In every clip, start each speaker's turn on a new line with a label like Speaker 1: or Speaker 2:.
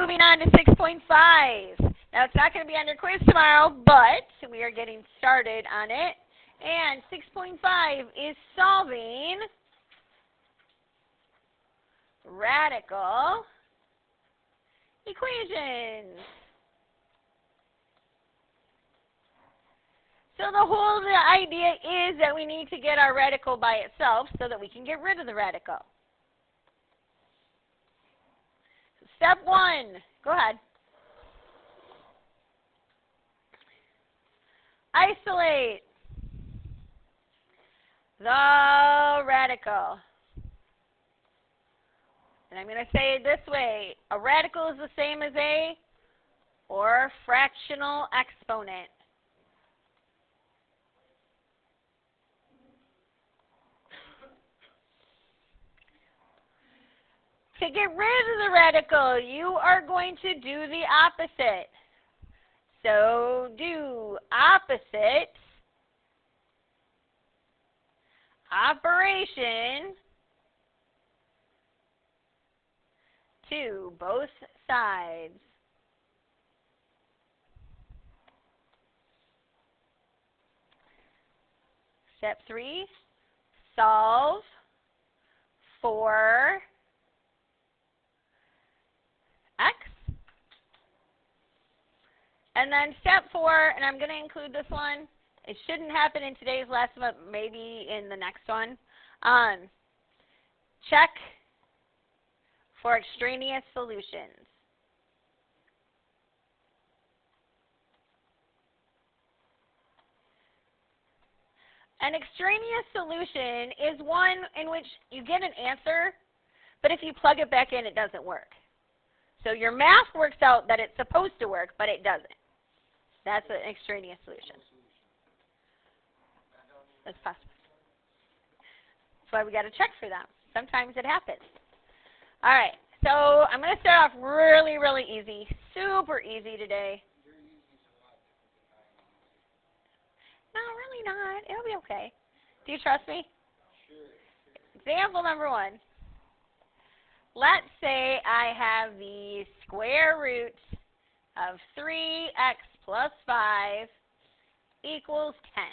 Speaker 1: moving on to 6.5. Now, it's not going to be on your quiz tomorrow, but we are getting started on it. And 6.5 is solving radical equations. So the whole idea is that we need to get our radical by itself so that we can get rid of the radical. Step 1, go ahead. Isolate the radical. And I'm going to say it this way. A radical is the same as a or fractional exponent. To get rid of the radical, you are going to do the opposite. So do opposite operation to both sides. Step 3, solve for x. And then step 4, and I'm going to include this one. It shouldn't happen in today's lesson, but maybe in the next one. Check for extraneous solutions. An extraneous solution is one in which you get an answer, but if you plug it back in, it doesn't work. So your math works out that it's supposed to work, but it doesn't. That's an extraneous solution. That's possible. That's why we got to check for them. Sometimes it happens. All right. So I'm going to start off really, really easy. Super easy today. No, really not. It'll be okay. Do you trust me? Sure. Example number 1. Let's say I have the square root of 3x plus 5 equals 10.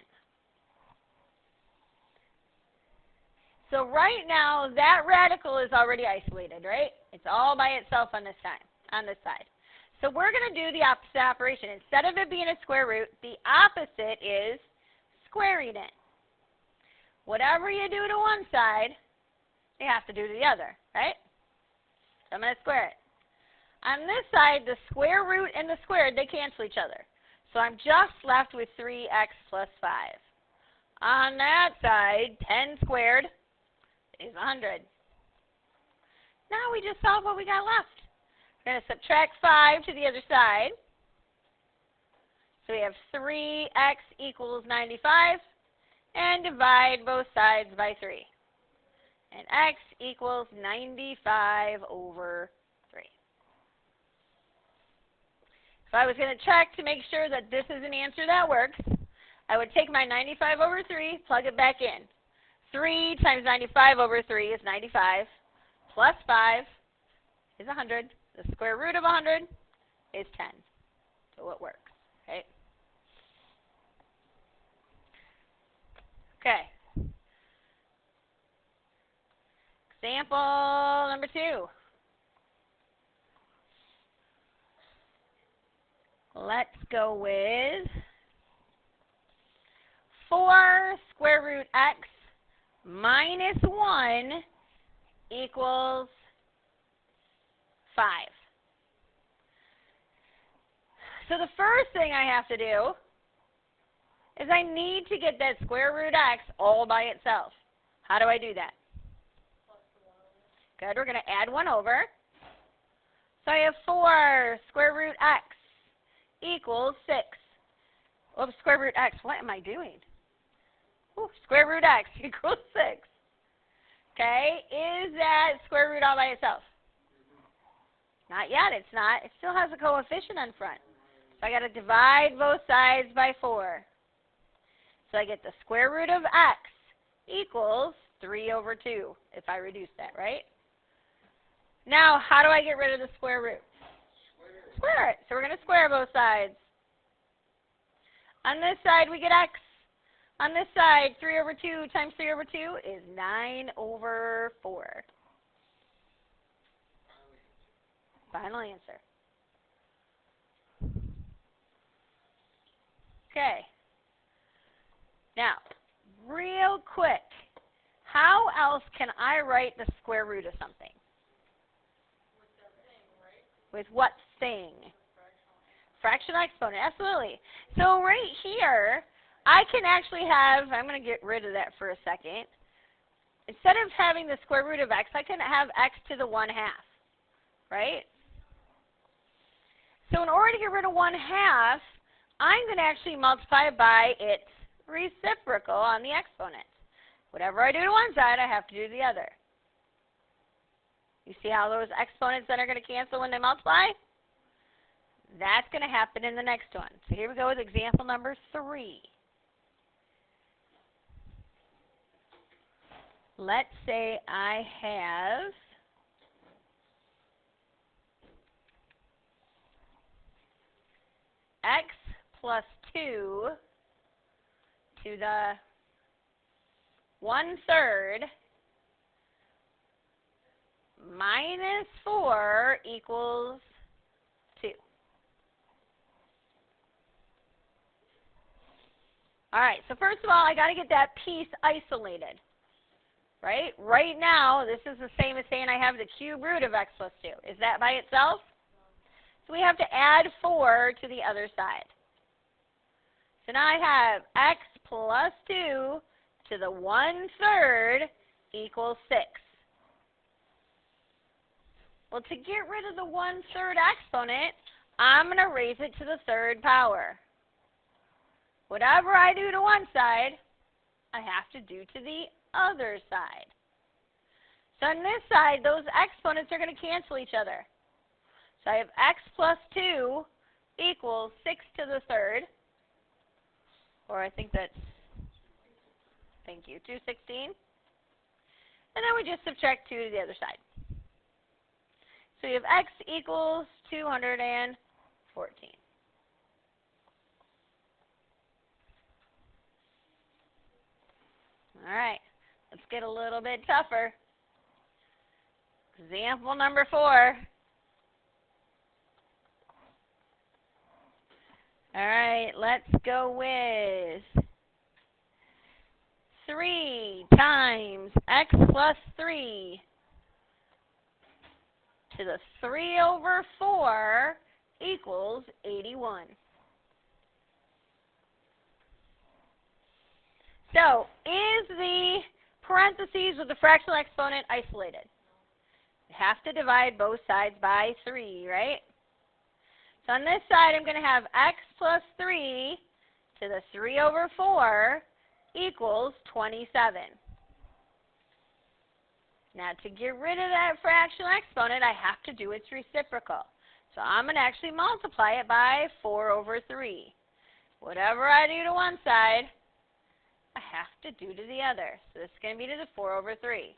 Speaker 1: So right now, that radical is already isolated, right? It's all by itself on this side. So we're going to do the opposite operation. Instead of it being a square root, the opposite is squaring it. Whatever you do to one side, you have to do to the other, right? So I'm going to square it. On this side, the square root and the squared, they cancel each other. So I'm just left with 3x plus 5. On that side, 10 squared is 100. Now we just solve what we got left. We're going to subtract 5 to the other side. So we have 3x equals 95. And divide both sides by 3. And x equals 95 over 3. If I was going to check to make sure that this is an answer that works, I would take my 95 over 3, plug it back in. 3 times 95 over 3 is 95, plus 5 is 100. The square root of 100 is 10. So it works, right? Okay. Example number 2. Let's go with 4 square root x minus 1 equals 5. So the first thing I have to do is I need to get that square root x all by itself. How do I do that? Good, we're going to add 1 over. So I have 4 square root x equals 6. Oops, square root x, what am I doing? Ooh, square root x equals 6. Okay, is that square root all by itself? Not yet, it's not. It still has a coefficient in front. So I got to divide both sides by 4. So I get the square root of x equals 3 over 2 if I reduce that, right? Now, how do I get rid of the square root? square it. So we're going to square both sides. On this side, we get x. On this side, 3 over 2 times 3 over 2 is 9 over 4. Final answer. Okay. Now, real quick, how else can I write the square root of something? With what thing? Fractional exponent, absolutely. So right here, I can actually have, I'm going to get rid of that for a second. Instead of having the square root of x, I can have x to the 1/2, right? So in order to get rid of 1/2, I'm going to actually multiply by its reciprocal on the exponent. Whatever I do to one side, I have to do to the other. You see how those exponents then are going to cancel when they multiply? That's going to happen in the next one. So here we go with example number 3. Let's say I have x plus 2 to the 1/3 minus 4 equals 2. All right, so first of all, I got to get that piece isolated, right? Right now, this is the same as saying I have the cube root of x plus 2. Is that by itself? So we have to add 4 to the other side. So now I have x plus 2 to the 1/3 equals 6. Well, to get rid of the 1/3 exponent, I'm going to raise it to the 3rd power. Whatever I do to one side, I have to do to the other side. So on this side, those exponents are going to cancel each other. So I have x plus 2 equals 6 to the 3rd, or I think that's, thank you, 216. And then we just subtract 2 to the other side. So you have x equals 214. All right, let's get a little bit tougher. Example number 4. All right, let's go with 3 times x plus 3 to the 3 over 4 equals 81. So, is the parentheses with the fractional exponent isolated? You have to divide both sides by 3, right? So on this side, I'm going to have x plus 3 to the 3 over 4 equals 27. Now, to get rid of that fractional exponent, I have to do its reciprocal. So I'm going to actually multiply it by 4 over 3. Whatever I do to one side, I have to do to the other. So this is going to be to the 4 over 3.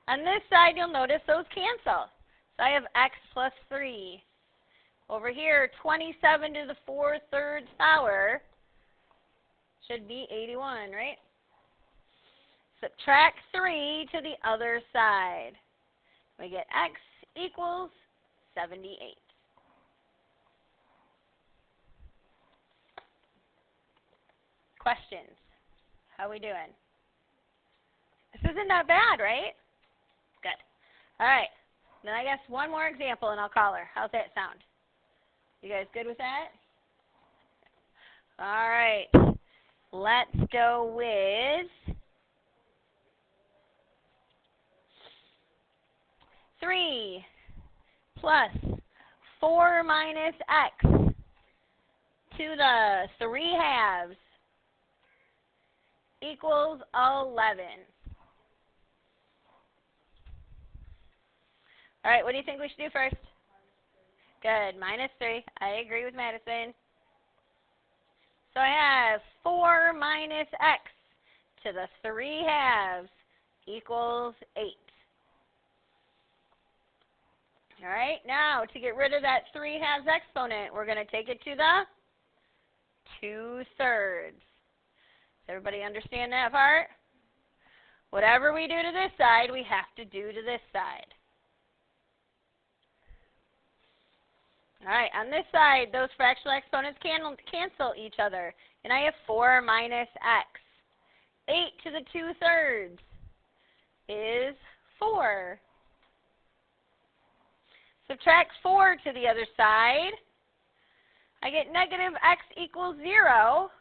Speaker 1: On this side, you'll notice those cancel. So I have x plus 3. Over here, 27 to the 4/3 power should be 81, right? Subtract 3 to the other side. We get x equals 78. Questions? How are we doing? This isn't that bad, right? Good. All right. Then I guess one more example and I'll call her. How's that sound? You guys good with that? All right. Let's go with 3 plus 4 minus x to the 3/2 equals 11. All right, what do you think we should do first? Good, minus 3. I agree with Madison. So I have 4 minus x to the 3/2 equals 8. All right, now to get rid of that 3/2 exponent, we're going to take it to the 2/3. Does everybody understand that part? Whatever we do to this side, we have to do to this side. All right, on this side, those fractional exponents cancel each other. And I have 4 minus x. 8 to the 2/3 is 4. Subtract 4 to the other side. I get negative x equals 0.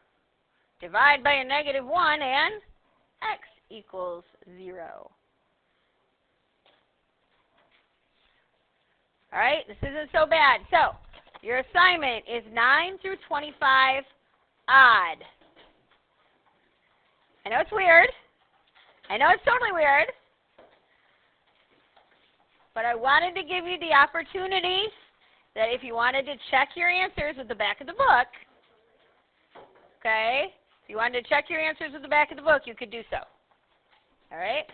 Speaker 1: Divide by a negative 1 and x equals 0. All right, this isn't so bad. So your assignment is 9 through 25 odd. I know it's weird. I know it's totally weird. But I wanted to give you the opportunity that if you wanted to check your answers with the back of the book, okay, if you wanted to check your answers with the back of the book, you could do so. All right?